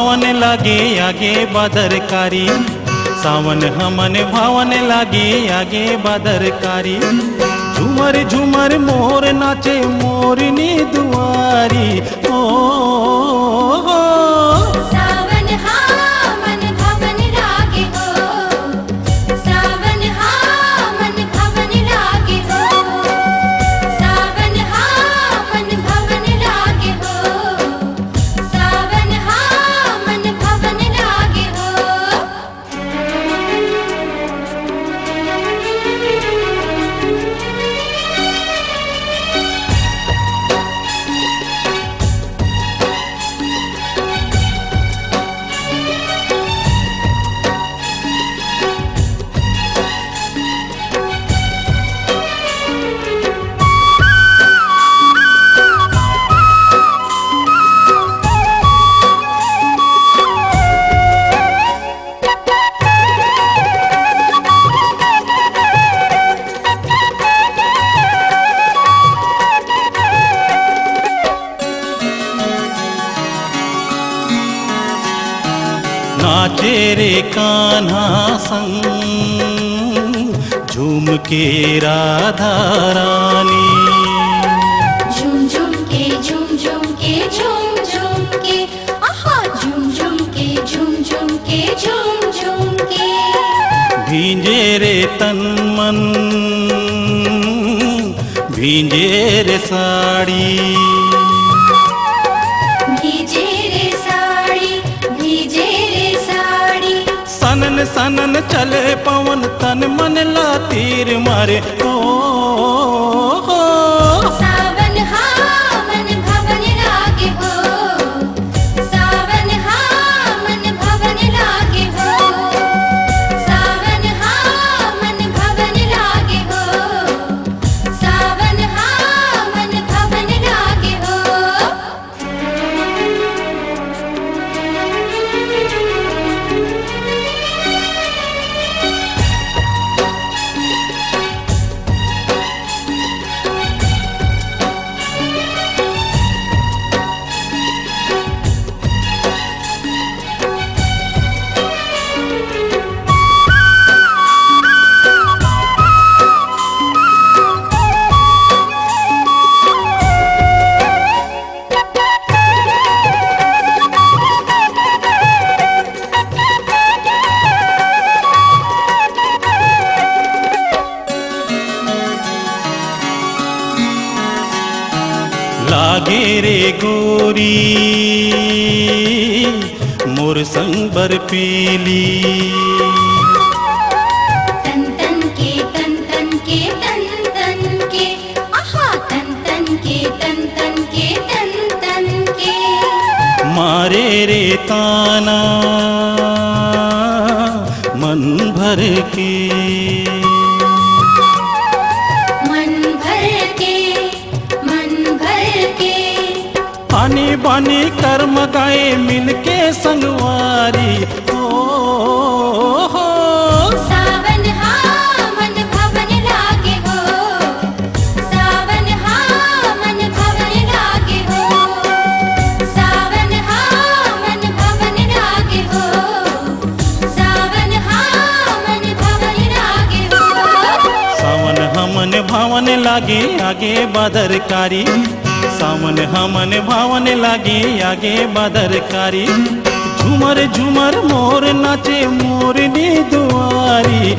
भावन लागे आगे बदरकारी, सावन हमन भावन लागे आगे बदरकारी। झूमर झूमर मोर नाचे मोरनी दुआरी, ओ सावन हाँ मन भवन लागे हो, सावन हाँ मन भवन लागे हो, सावन हाँ मन भवन लागे हो, सावन हाँ मन भवन लागे हो। नाचे रे कान्हा संग झूम के राधा रानी, झूम झूम के झूम झूम के झूम झूम के, आहा झूम झूम के झूम झूम के झूम झूम के। भींजे रे तन मन भींजे रे साड़ी, भीजे रे साड़ी, भीजे रे साड़ी। सनन सनन चले पवन तन मन ला तीर मारे, ओ सावन हाँ मन भवन लागे हो, सावन हाँ मन भवन लागे हो, सावन हाँ मन भवन लागे हो, सावन हाँ मन भवन लागे हो। लागे रे गोरी मोर संग बर पीली, तन तन के तन तन के तन तन के, आहा तन तन के तन तन के तन तन के। मारे रे ताना मन भर के, मन भर के, मन भर के। आनी बानी कर्म गाए मिलके संगवारी, ओ सावन हाँ मन भवन लागे हो, सावन हाँ मन भवन लागे हो, सावन हाँ मन भवन लागे हो, सावन हाँ मन भवन लागे हो। सावन हमन भावन लागे आगे बदरकारी, सावन हमन भावन लागे आगे बदरकारी। झूमर झूमर मोर नाचे मोरनी दुआरी,